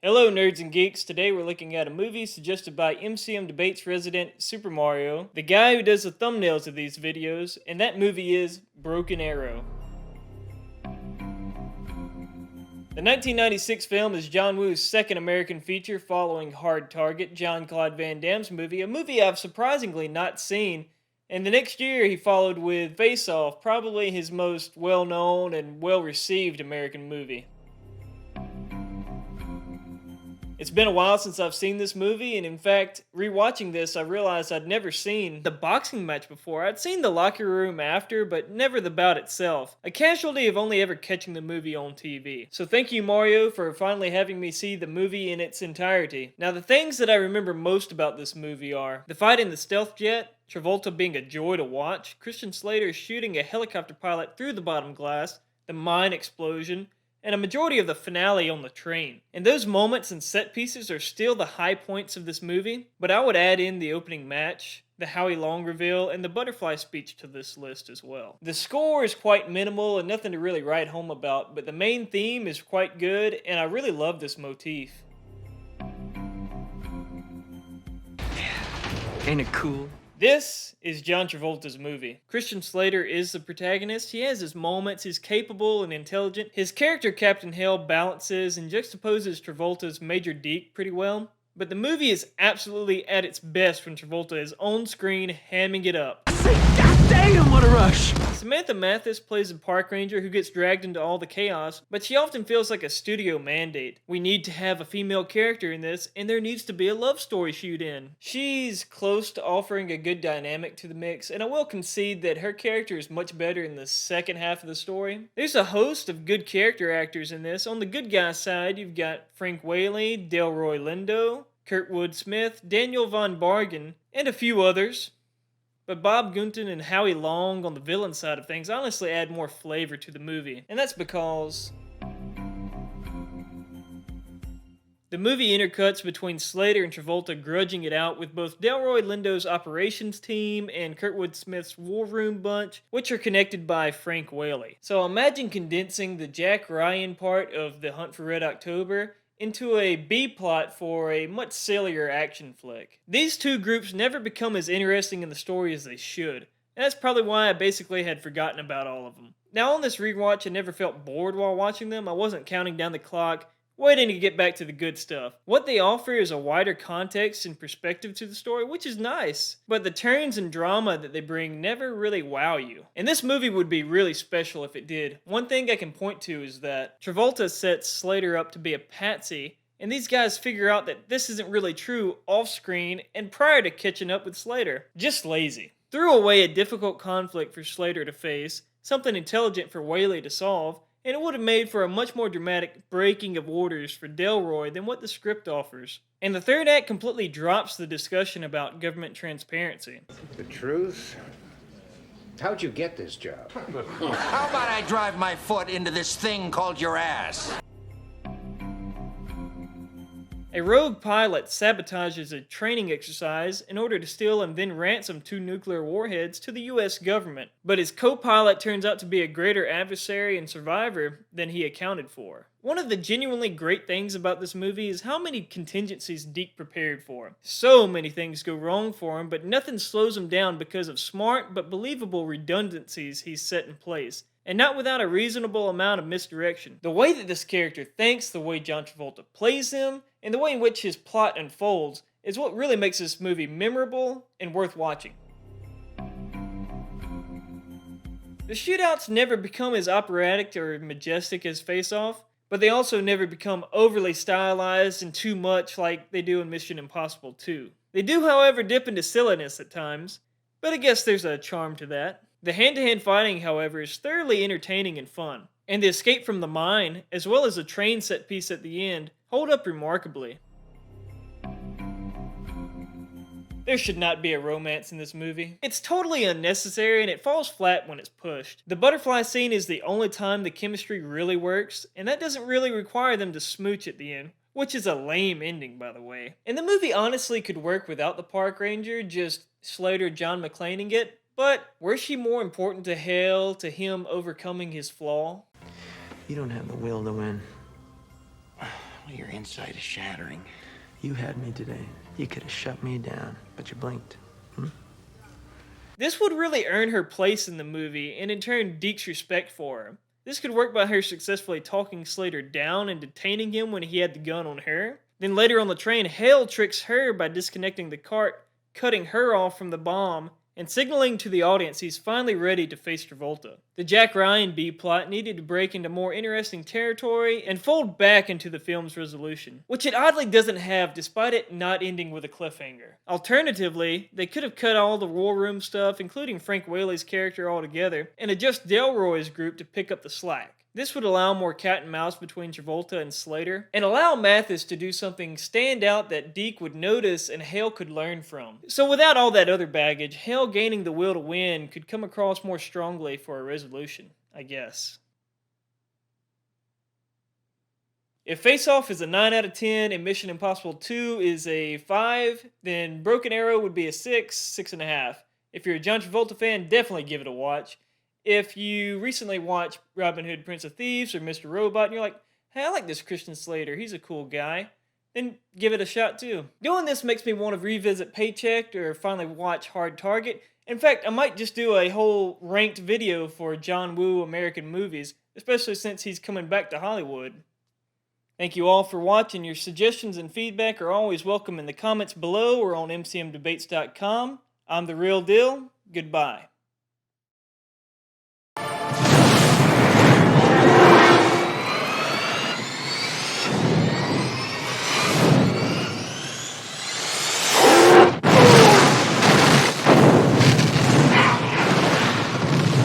Hello, nerds and geeks. Today we're looking at a movie suggested by MCM Debates resident Super Mario, the guy who does the thumbnails of these videos, and that movie is Broken Arrow. The 1996 film is Jon Woo's second American feature following Hard Target, Jean-Claude Van Damme's movie, a movie I've surprisingly not seen. And the next year he followed with Face Off, probably his most well-known and well-received American movie. It's been a while since I've seen this movie, and in fact, rewatching this, I realized I'd never seen the boxing match before. I'd seen the locker room after, but never the bout itself. A casualty of only ever catching the movie on TV. So thank you, Mario, for finally having me see the movie in its entirety. Now, the things that I remember most about this movie are the fight in the stealth jet, Travolta being a joy to watch, Christian Slater shooting a helicopter pilot through the bottom glass, the mine explosion, and a majority of the finale on the train. And those moments and set pieces are still the high points of this movie, but I would add in the opening match, the Howie Long reveal, and the butterfly speech to this list as well. The score is quite minimal and nothing to really write home about, but the main theme is quite good, and I really love this motif. Ain't it cool? This is John Travolta's movie. Christian Slater is the protagonist. He has his moments, he's capable and intelligent. His character, Captain Hale, balances and juxtaposes Travolta's Major Deke pretty well. But the movie is absolutely at its best when Travolta is on screen hamming it up. God damn, what a rush! Samantha Mathis plays a park ranger who gets dragged into all the chaos, but she often feels like a studio mandate. We need to have a female character in this, and there needs to be a love story shoot in. She's close to offering a good dynamic to the mix, and I will concede that her character is much better in the second half of the story. There's a host of good character actors in this. On the good guy side, you've got Frank Whaley, Delroy Lindo, Kurtwood Smith, Daniel Von Bargen, and a few others. But Bob Gunton and Howie Long on the villain side of things honestly add more flavor to the movie. And that's because the movie intercuts between Slater and Travolta grudging it out with both Delroy Lindo's operations team and Kurtwood Smith's war room bunch, which are connected by Frank Whaley. So imagine condensing the Jack Ryan part of The Hunt for Red October into a B-plot for a much sillier action flick. These two groups never become as interesting in the story as they should, and that's probably why I basically had forgotten about all of them. Now on this rewatch, I never felt bored while watching them. I wasn't counting down the clock, waiting to get back to the good stuff. What they offer is a wider context and perspective to the story, which is nice, but the turns and drama that they bring never really wow you. And this movie would be really special if it did. One thing I can point to is that Travolta sets Slater up to be a patsy, and these guys figure out that this isn't really true off-screen and prior to catching up with Slater. Just lazy. Threw away a difficult conflict for Slater to face, something intelligent for Whaley to solve, and it would have made for a much more dramatic breaking of orders for Delroy than what the script offers. And the third act completely drops the discussion about government transparency. The truth? How'd you get this job? How about I drive my foot into this thing called your ass? A rogue pilot sabotages a training exercise in order to steal and then ransom 2 nuclear warheads to the US government, but his co-pilot turns out to be a greater adversary and survivor than he accounted for. One of the genuinely great things about this movie is how many contingencies Deke prepared for. So many things go wrong for him, but nothing slows him down because of smart but believable redundancies he's set in place. And not without a reasonable amount of misdirection. The way that this character thinks, the way John Travolta plays him, and the way in which his plot unfolds is what really makes this movie memorable and worth watching. The shootouts never become as operatic or majestic as Face Off, but they also never become overly stylized and too much like they do in Mission Impossible 2. They do, however, dip into silliness at times, but I guess there's a charm to that. The hand-to-hand fighting, however, is thoroughly entertaining and fun, and the escape from the mine, as well as the train set piece at the end, hold up remarkably. There should not be a romance in this movie. It's totally unnecessary and it falls flat when it's pushed. The butterfly scene is the only time the chemistry really works, and that doesn't really require them to smooch at the end, which is a lame ending, by the way. And the movie honestly could work without the park ranger, just Slater John McClaning it. But were she more important to Hale, to him overcoming his flaw? You don't have the will to win. Your insight is shattering. You had me today. You could have shut me down, but you blinked. This would really earn her place in the movie, and in turn Deke's respect for her. This could work by her successfully talking Slater down and detaining him when he had the gun on her. Then later on the train, Hale tricks her by disconnecting the cart, cutting her off from the bomb, and signaling to the audience he's finally ready to face Travolta. The Jack Ryan B-plot needed to break into more interesting territory and fold back into the film's resolution, which it oddly doesn't have despite it not ending with a cliffhanger. Alternatively, they could have cut all the war room stuff, including Frank Whaley's character altogether, and adjust Delroy's group to pick up the slack. This would allow more cat and mouse between Travolta and Slater, and allow Mathis to do something stand out that Deke would notice and Hale could learn from. So without all that other baggage, Hale gaining the will to win could come across more strongly for a resolution, I guess. If Face Off is a 9 out of 10 and Mission Impossible 2 is a 5, then Broken Arrow would be a 6, 6.5. If you're a John Travolta fan, definitely give it a watch. If you recently watched Robin Hood, Prince of Thieves, or Mr. Robot, and you're like, hey, I like this Christian Slater, he's a cool guy, then give it a shot too. Doing this makes me want to revisit Paycheck or finally watch Hard Target. In fact, I might just do a whole ranked video for Jon Woo American movies, especially since he's coming back to Hollywood. Thank you all for watching. Your suggestions and feedback are always welcome in the comments below or on mcmdebates.com. I'm The Real Dill. Goodbye.